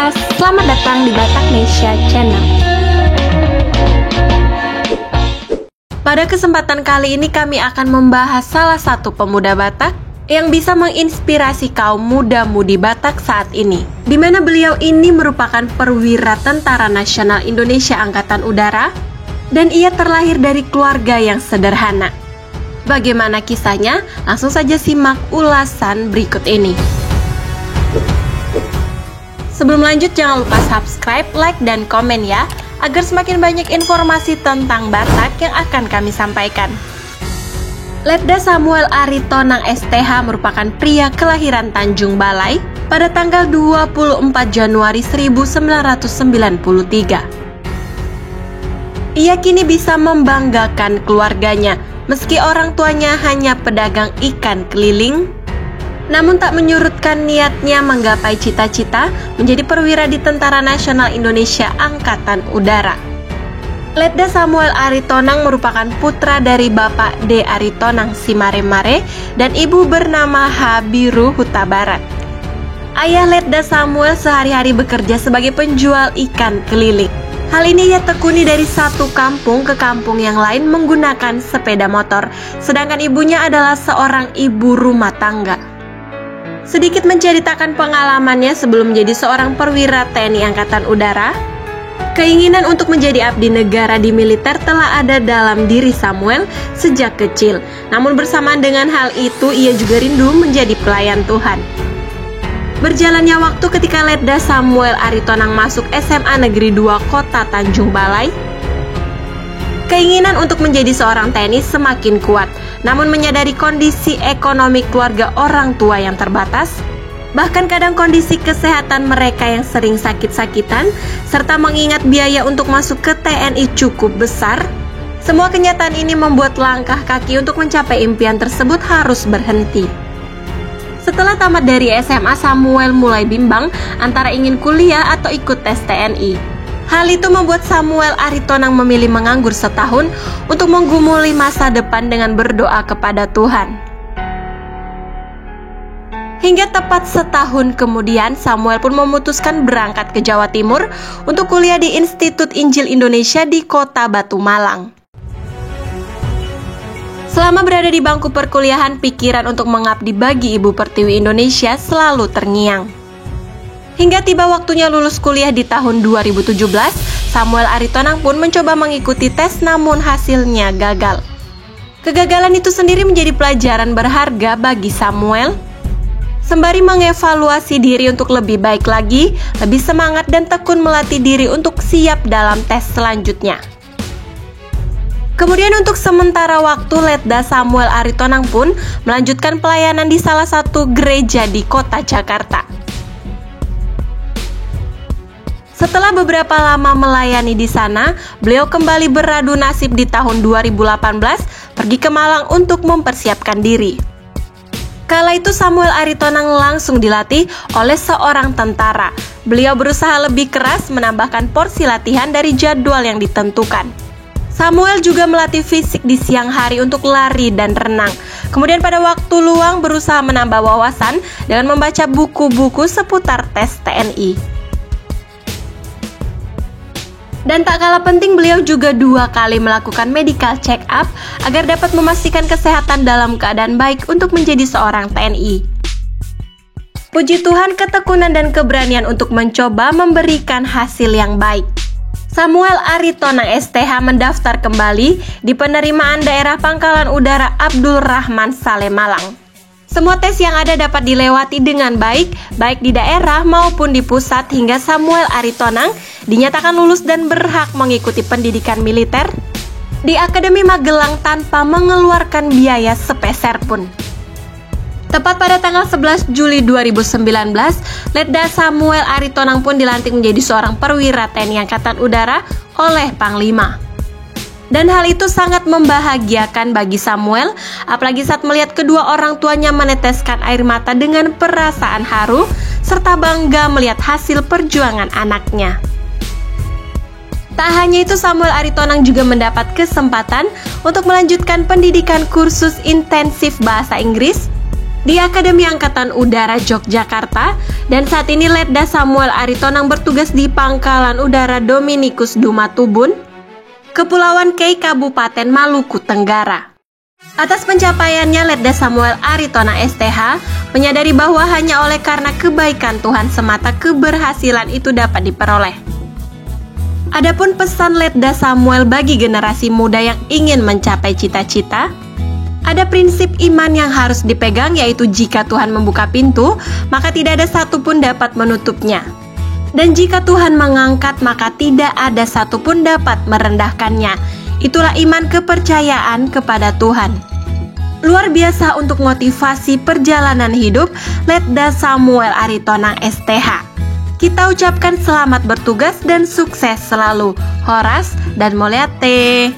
Podcast, selamat datang di Batak Nesia Channel. Pada kesempatan kali ini kami akan membahas salah satu pemuda Batak yang bisa menginspirasi kaum muda-mudi Batak saat ini, di mana beliau ini merupakan perwira Tentara Nasional Indonesia Angkatan Udara dan ia terlahir dari keluarga yang sederhana. Bagaimana kisahnya? Langsung saja simak ulasan berikut ini. Sebelum lanjut, jangan lupa subscribe, like, dan komen ya, agar semakin banyak informasi tentang Batak yang akan kami sampaikan. Letda Samuel Aritonang STH merupakan pria kelahiran Tanjung Balai pada tanggal 24 Januari 1993. Ia kini bisa membanggakan keluarganya, meski orang tuanya hanya pedagang ikan keliling, namun tak menyurutkan niatnya menggapai cita-cita menjadi perwira di Tentara Nasional Indonesia Angkatan Udara. Letda Samuel Aritonang merupakan putra dari Bapak D. Aritonang Simaremare dan ibu bernama Habiru Huta Barat. Ayah Letda Samuel sehari-hari bekerja sebagai penjual ikan keliling. Hal ini ia tekuni dari satu kampung ke kampung yang lain menggunakan sepeda motor, sedangkan ibunya adalah seorang ibu rumah tangga. Sedikit menceritakan pengalamannya sebelum menjadi seorang perwira TNI Angkatan Udara, keinginan untuk menjadi abdi negara di militer telah ada dalam diri Samuel sejak kecil. Namun bersamaan dengan hal itu, ia juga rindu menjadi pelayan Tuhan. Berjalannya waktu ketika Letda Samuel Aritonang masuk SMA Negeri 2 Kota Tanjung Balai, keinginan untuk menjadi seorang TNI semakin kuat. Namun menyadari kondisi ekonomi keluarga orang tua yang terbatas, bahkan kadang kondisi kesehatan mereka yang sering sakit-sakitan, serta mengingat biaya untuk masuk ke TNI cukup besar, semua kenyataan ini membuat langkah kaki untuk mencapai impian tersebut harus berhenti. Setelah tamat dari SMA, Samuel mulai bimbang antara ingin kuliah atau ikut tes TNI. Hal itu membuat Samuel Aritonang memilih menganggur setahun untuk menggumuli masa depan dengan berdoa kepada Tuhan. Hingga tepat setahun kemudian, Samuel pun memutuskan berangkat ke Jawa Timur untuk kuliah di Institut Injil Indonesia di Kota Batu Malang. Selama berada di bangku perkuliahan, pikiran untuk mengabdi bagi Ibu Pertiwi Indonesia selalu terngiang. Hingga tiba waktunya lulus kuliah di tahun 2017, Samuel Aritonang pun mencoba mengikuti tes namun hasilnya gagal. Kegagalan itu sendiri menjadi pelajaran berharga bagi Samuel, sembari mengevaluasi diri untuk lebih baik lagi, lebih semangat dan tekun melatih diri untuk siap dalam tes selanjutnya. Kemudian untuk sementara waktu, Letda Samuel Aritonang pun melanjutkan pelayanan di salah satu gereja di kota Jakarta. Setelah beberapa lama melayani di sana, beliau kembali beradu nasib di tahun 2018 pergi ke Malang untuk mempersiapkan diri. Kala itu Samuel Aritonang langsung dilatih oleh seorang tentara. Beliau berusaha lebih keras menambahkan porsi latihan dari jadwal yang ditentukan. Samuel juga melatih fisik di siang hari untuk lari dan renang. Kemudian pada waktu luang berusaha menambah wawasan dengan membaca buku-buku seputar tes TNI. Dan tak kalah penting, beliau juga 2 kali melakukan medical check up agar dapat memastikan kesehatan dalam keadaan baik untuk menjadi seorang TNI. Puji Tuhan, ketekunan dan keberanian untuk mencoba memberikan hasil yang baik. Samuel Aritonang STH mendaftar kembali di penerimaan daerah Pangkalan Udara Abdul Rahman Saleh Malang. Semua tes yang ada dapat dilewati dengan baik di daerah maupun di pusat, hingga Samuel Aritonang dinyatakan lulus dan berhak mengikuti pendidikan militer di Akademi Magelang tanpa mengeluarkan biaya sepeser pun. Tepat pada tanggal 11 Juli 2019, Letda Samuel Aritonang pun dilantik menjadi seorang perwira TNI Angkatan Udara oleh Panglima. Dan hal itu sangat membahagiakan bagi Samuel, apalagi saat melihat kedua orang tuanya meneteskan air mata dengan perasaan haru, serta bangga melihat hasil perjuangan anaknya. Tak hanya itu, Samuel Aritonang juga mendapat kesempatan untuk melanjutkan pendidikan kursus intensif bahasa Inggris di Akademi Angkatan Udara Yogyakarta, dan saat ini Letda Samuel Aritonang bertugas di Pangkalan Udara Dominikus Dumatubun, Kepulauan Kei, Kabupaten Maluku Tenggara. Atas pencapaiannya, Letda Samuel Aritonang STH menyadari bahwa hanya oleh karena kebaikan Tuhan semata keberhasilan itu dapat diperoleh. Adapun pesan Letda Samuel bagi generasi muda yang ingin mencapai cita-cita, ada prinsip iman yang harus dipegang, yaitu jika Tuhan membuka pintu, maka tidak ada satupun dapat menutupnya. Dan jika Tuhan mengangkat, maka tidak ada satupun dapat merendahkannya. Itulah iman kepercayaan kepada Tuhan. Luar biasa untuk motivasi perjalanan hidup Letda Samuel Aritonang STH. Kita ucapkan selamat bertugas dan sukses selalu. Horas dan Moleate.